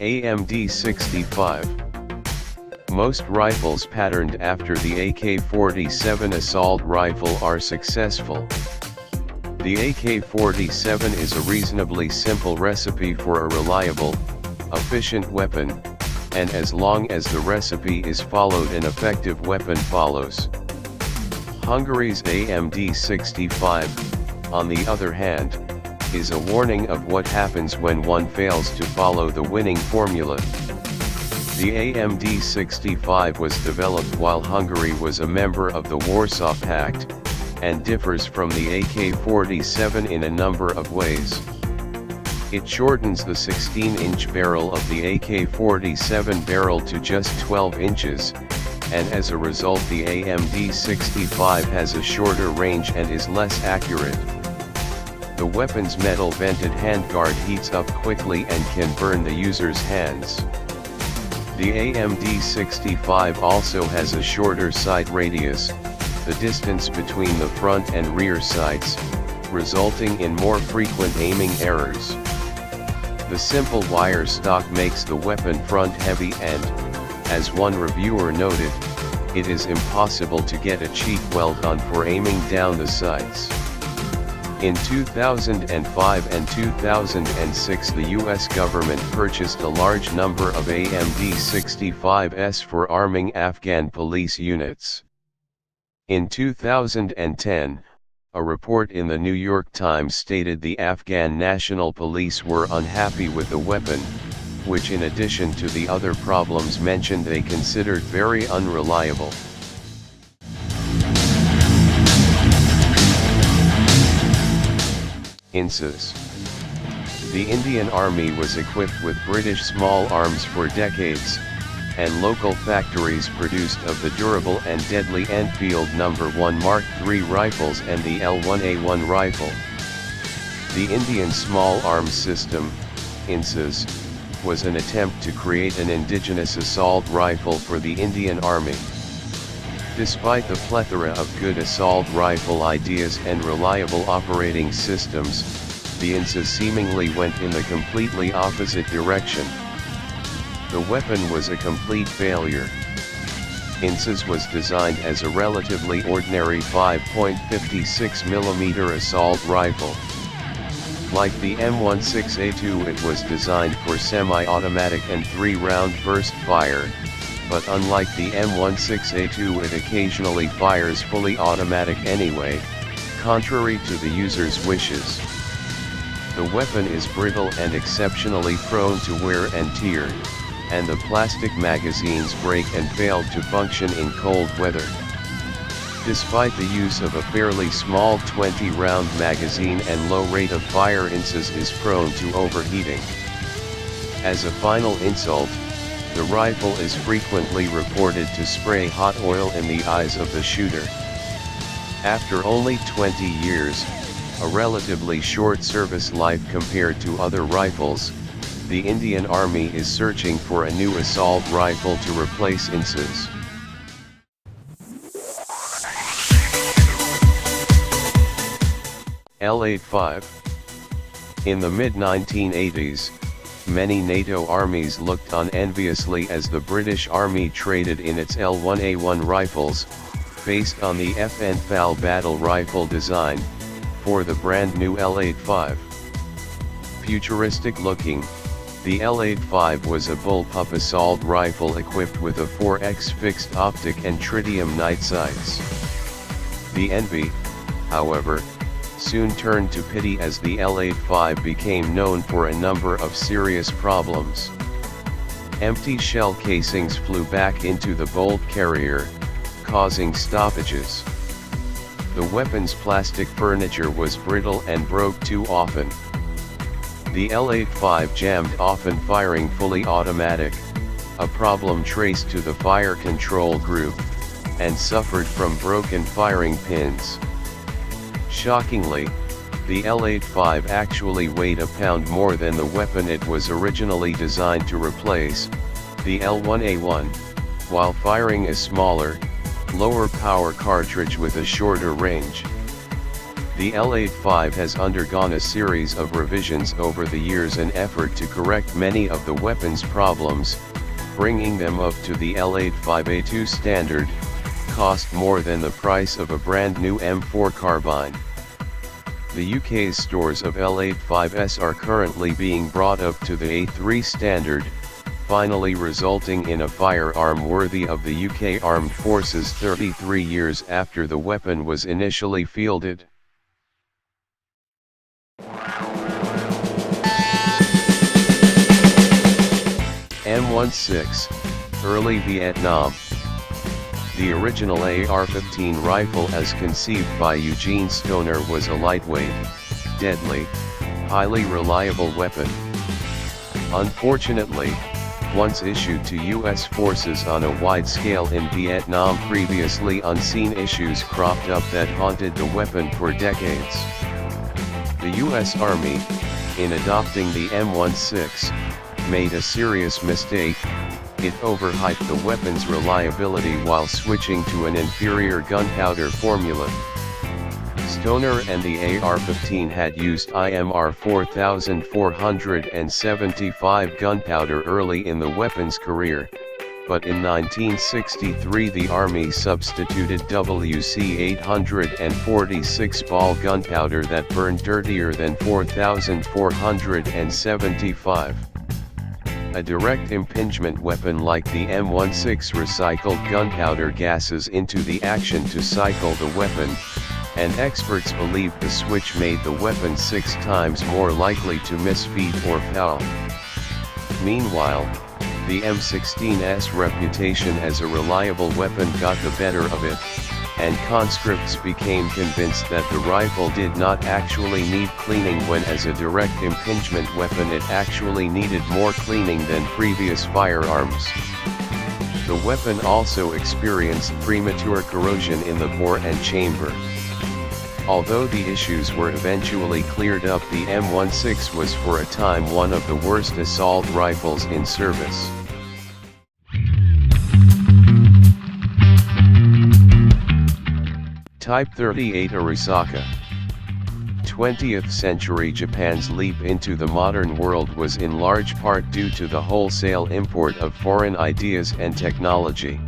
AMD-65. Most rifles patterned after the AK-47 assault rifle are successful. The AK-47 is a reasonably simple recipe for a reliable, efficient weapon, and as long as the recipe is followed, an effective weapon follows. Hungary's AMD-65, on the other hand, is a warning of what happens when one fails to follow the winning formula. The AMD-65 was developed while Hungary was a member of the Warsaw Pact, and differs from the AK-47 in a number of ways. It shortens the 16-inch barrel of the AK-47 barrel to just 12 inches, and as a result the AMD-65 has a shorter range and is less accurate. The weapon's metal vented handguard heats up quickly and can burn the user's hands. The AMD-65 also has a shorter sight radius, the distance between the front and rear sights, resulting in more frequent aiming errors. The simple wire stock makes the weapon front heavy and, as one reviewer noted, it is impossible to get a cheek weld on for aiming down the sights. In 2005 and 2006 the US government purchased a large number of AMD-65s for arming Afghan police units. In 2010, a report in the New York Times stated the Afghan National Police were unhappy with the weapon, which in addition to the other problems mentioned they considered very unreliable. INSAs. The Indian Army was equipped with British small arms for decades, and local factories produced of the durable and deadly Enfield No. 1 Mark III rifles and the L1A1 rifle. The Indian Small Arms System, INSAS, was an attempt to create an indigenous assault rifle for the Indian Army. Despite the plethora of good assault rifle ideas and reliable operating systems, the INSAS seemingly went in the completely opposite direction. The weapon was a complete failure. INSAS was designed as a relatively ordinary 5.56mm assault rifle. Like the M16A2, it was designed for semi-automatic and 3-round burst fire, but unlike the M16A2 it occasionally fires fully automatic anyway, contrary to the user's wishes. The weapon is brittle and exceptionally prone to wear and tear, and the plastic magazines break and fail to function in cold weather. Despite the use of a fairly small 20-round magazine and low rate of fire, INSAS is prone to overheating. As a final insult, the rifle is frequently reported to spray hot oil in the eyes of the shooter. After only 20 years, a relatively short service life compared to other rifles, the Indian Army is searching for a new assault rifle to replace INSAS. L85. In the mid-1980s, many NATO armies looked on enviously as the British Army traded in its L1A1 rifles, based on the FN-FAL battle rifle design, for the brand new L85. Futuristic looking, the L85 was a bullpup assault rifle equipped with a 4x fixed optic and tritium night sights. The envy, however, soon turned to pity as the L85 became known for a number of serious problems. Empty shell casings flew back into the bolt carrier, causing stoppages. The weapon's plastic furniture was brittle and broke too often. The L85 jammed, often firing fully automatic, a problem traced to the fire control group, and suffered from broken firing pins. Shockingly, the L85 actually weighed a pound more than the weapon it was originally designed to replace, the L1A1, while firing a smaller, lower power cartridge with a shorter range. The L-85 has undergone a series of revisions over the years in effort to correct many of the weapon's problems, bringing them up to the L-85A2 standard, cost more than the price of a brand new M4 carbine. The UK's stores of L-85s are currently being brought up to the A3 standard, finally resulting in a firearm worthy of the UK Armed Forces 33 years after the weapon was initially fielded. M16, Early Vietnam. The original AR-15 rifle as conceived by Eugene Stoner was a lightweight, deadly, highly reliable weapon. Unfortunately, once issued to U.S. forces on a wide scale in Vietnam, previously unseen issues cropped up that haunted the weapon for decades. The U.S. Army, in adopting the M16, made a serious mistake. It overhyped the weapon's reliability while switching to an inferior gunpowder formula. Stoner and the AR-15 had used IMR 4475 gunpowder early in the weapon's career, but in 1963 the Army substituted WC 846 ball gunpowder that burned dirtier than 4475. A direct impingement weapon like the M16 recycled gunpowder gases into the action to cycle the weapon, and experts believe the switch made the weapon 6 times more likely to misfeed or foul. Meanwhile, the M16's reputation as a reliable weapon got the better of it, and conscripts became convinced that the rifle did not actually need cleaning when as a direct impingement weapon it actually needed more cleaning than previous firearms. The weapon also experienced premature corrosion in the bore and chamber. Although the issues were eventually cleared up, the M16 was for a time one of the worst assault rifles in service. Type 38 Arisaka. 20th century Japan's leap into the modern world was in large part due to the wholesale import of foreign ideas and technology.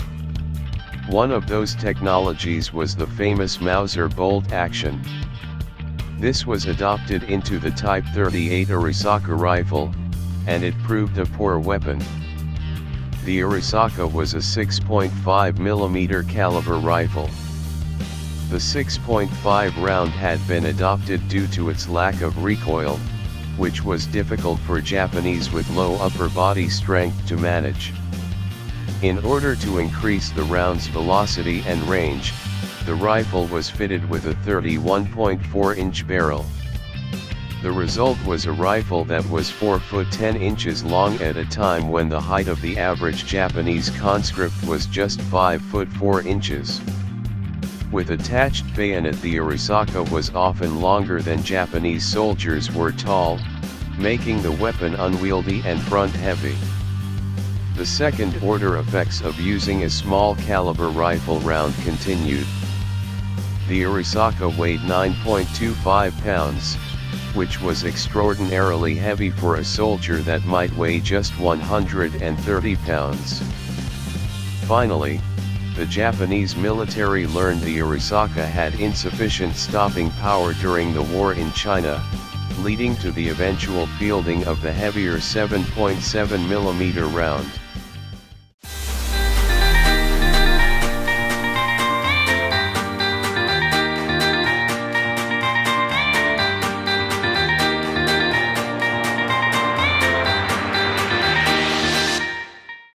One of those technologies was the famous Mauser bolt action. This was adopted into the Type 38 Arisaka rifle, and it proved a poor weapon. The Arisaka was a 6.5mm caliber rifle. The 6.5 round had been adopted due to its lack of recoil, which was difficult for Japanese with low upper body strength to manage. In order to increase the round's velocity and range, the rifle was fitted with a 31.4-inch barrel. The result was a rifle that was 4 foot 10 inches long at a time when the height of the average Japanese conscript was just 5 foot 4 inches. With attached bayonet, the Arisaka was often longer than Japanese soldiers were tall, making the weapon unwieldy and front-heavy. The second-order effects of using a small caliber rifle round continued. The Arisaka weighed 9.25 pounds, which was extraordinarily heavy for a soldier that might weigh just 130 pounds. Finally, the Japanese military learned the Arisaka had insufficient stopping power during the war in China, leading to the eventual fielding of the heavier 7.7mm round.